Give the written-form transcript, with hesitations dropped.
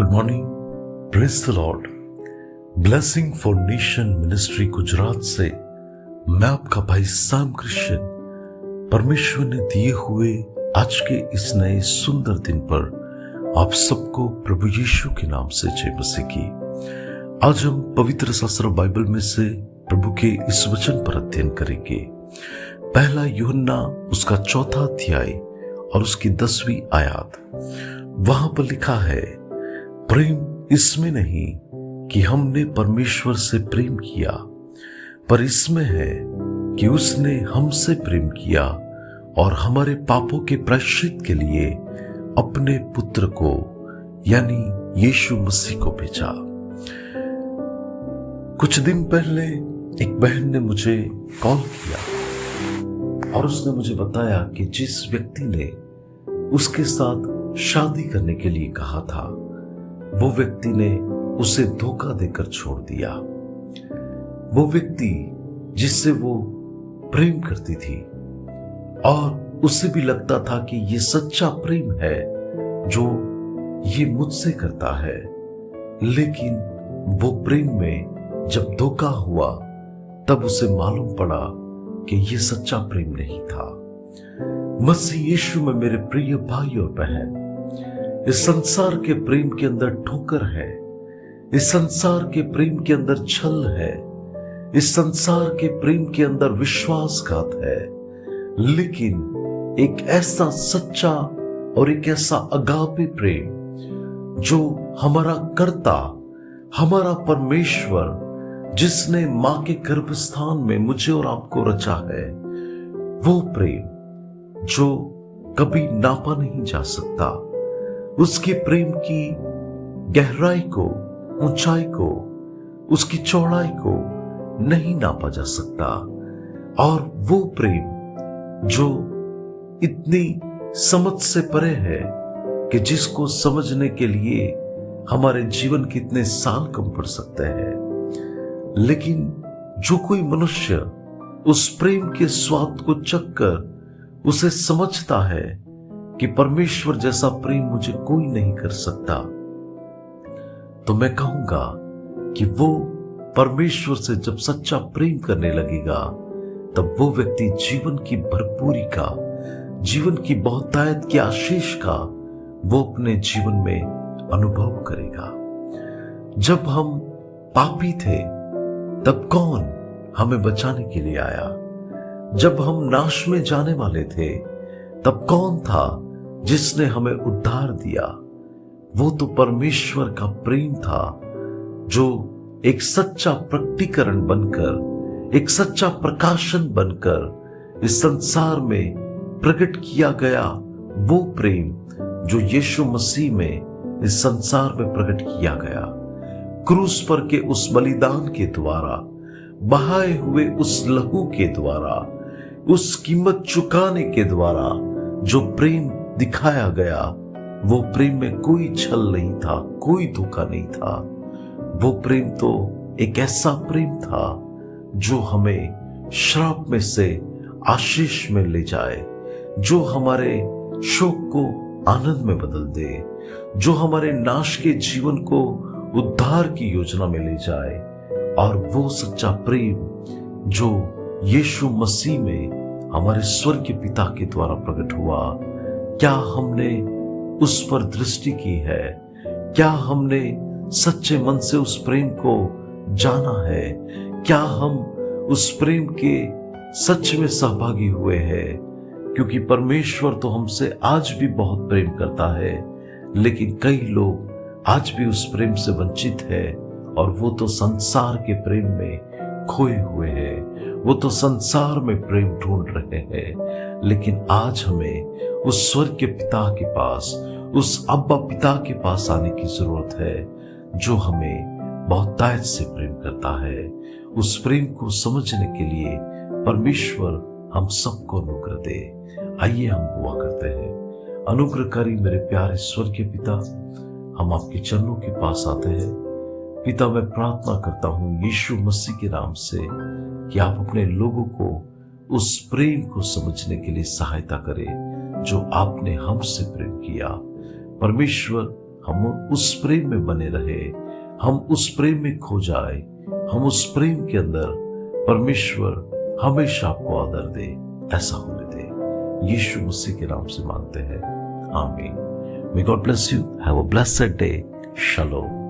Good morning, praise the Lord. Blessing for nation ministry Gujarat से मैं आपका भाई सैम क्रिश्चियन परमेश्वर ने दिए हुए आज के इस नए सुंदर दिन पर आप सबको प्रभु यीशु के नाम से जय मसीह की। आज हम पवित्र शास्त्र बाइबल में से प्रभु के इस वचन पर अध्ययन करेंगे। पहला यूहन्ना उसका 4 अध्याय और उसकी 10वीं आयत। वहां पर लिखा है, प्रेम इसमें नहीं कि हमने परमेश्वर से प्रेम किया, पर इसमें है कि उसने हमसे प्रेम किया और हमारे पापों के प्रायश्चित के लिए अपने पुत्र को यानी यीशु मसीह को भेजा। कुछ दिन पहले एक बहन ने मुझे कॉल किया और उसने मुझे बताया कि जिस व्यक्ति ने उसके साथ शादी करने के लिए कहा था, वो व्यक्ति ने उसे धोखा देकर छोड़ दिया। वो व्यक्ति जिससे वो प्रेम करती थी और उसे भी लगता था कि ये सच्चा प्रेम है जो ये मुझसे करता है, लेकिन वो प्रेम में जब धोखा हुआ तब उसे मालूम पड़ा कि ये सच्चा प्रेम नहीं था। मसीह यीशु में मेरे प्रिय भाई और बहन, इस संसार के प्रेम के अंदर ठोकर है, इस संसार के प्रेम के अंदर छल है, इस संसार के प्रेम के अंदर विश्वासघात है, लेकिन एक ऐसा सच्चा और एक ऐसा अगापे प्रेम जो हमारा कर्ता, हमारा परमेश्वर, जिसने मां के गर्भस्थान में मुझे और आपको रचा है, वो प्रेम जो कभी नापा नहीं जा सकता, उसके प्रेम की गहराई को, ऊंचाई को, उसकी चौड़ाई को नहीं नापा जा सकता। और वो प्रेम जो इतनी समझ से परे है कि जिसको समझने के लिए हमारे जीवन के इतने साल कम पड़ सकते हैं, लेकिन जो कोई मनुष्य उस प्रेम के स्वाद को चखकर उसे समझता है कि परमेश्वर जैसा प्रेम मुझे कोई नहीं कर सकता, तो मैं कहूंगा कि वो परमेश्वर से जब सच्चा प्रेम करने लगेगा, तब वो व्यक्ति जीवन की भरपूरी का, जीवन की बहुतायत की आशीष का वो अपने जीवन में अनुभव करेगा। जब हम पापी थे तब कौन हमें बचाने के लिए आया? जब हम नाश में जाने वाले थे तब कौन था जिसने हमें उद्धार दिया? वो तो परमेश्वर का प्रेम था जो एक सच्चा प्रकटीकरण बनकर, एक सच्चा प्रकाशन बनकर इस संसार में प्रकट किया गया। वो प्रेम जो यीशु मसीह में इस संसार में प्रकट किया गया, क्रूस पर के उस बलिदान के द्वारा, बहाए हुए उस लहू के द्वारा, उस कीमत चुकाने के द्वारा जो प्रेम दिखाया गया, वो प्रेम में कोई छल नहीं था, कोई धोखा नहीं था। वो प्रेम तो एक ऐसा प्रेम था जो हमें श्राप में से आशीष में ले जाए, जो हमारे शोक को आनंद में बदल दे, जो हमारे नाश के जीवन को उद्धार की योजना में ले जाए। और वो सच्चा प्रेम जो यीशु मसीह में हमारे स्वर्गीय पिता के द्वारा प्रकट हुआ, क्या हमने उस पर दृष्टि की है? क्या हमने सच्चे मन से उस प्रेम को जाना है? क्या हम उस प्रेम के सच में सहभागी हुए हैं? क्योंकि परमेश्वर तो हमसे आज भी बहुत प्रेम करता है, लेकिन कई लोग आज भी उस प्रेम से वंचित है और वो तो संसार के प्रेम में खोए हुए हैं, वो तो संसार में प्रेम ढूंढ रहे हैं। लेकिन आज हमें उस स्वर्ग के पिता के पास, उस अब्बा पिता के पास आने की जरूरत है जो हमें बहुतायत से प्रेम करता है। उस प्रेम को समझने के लिए परमेश्वर हम सबको अनुग्रह दे। आइए हम दुआ करते हैं। अनुग्रहकारी मेरे प्यारे स्वर्गीय पिता, हम आपके चरणों के पास आते हैं। पिता, मैं प्रार्थना करता हूं यीशु मसीह के नाम से कि आप अपने लोगों को उस प्रेम को समझने के लिए सहायता करें जो आपने हमसे प्रेम किया। परमेश्वर, हम उस प्रेम में बने रहे, हम उस प्रेम में खो जाए, हम उस प्रेम के अंदर परमेश्वर हमेशा आपको आदर दे, ऐसा होने दे। यीशु मसीह के नाम से मांगते हैं, आमीन। May God bless you. Have a blessed day. Shalom.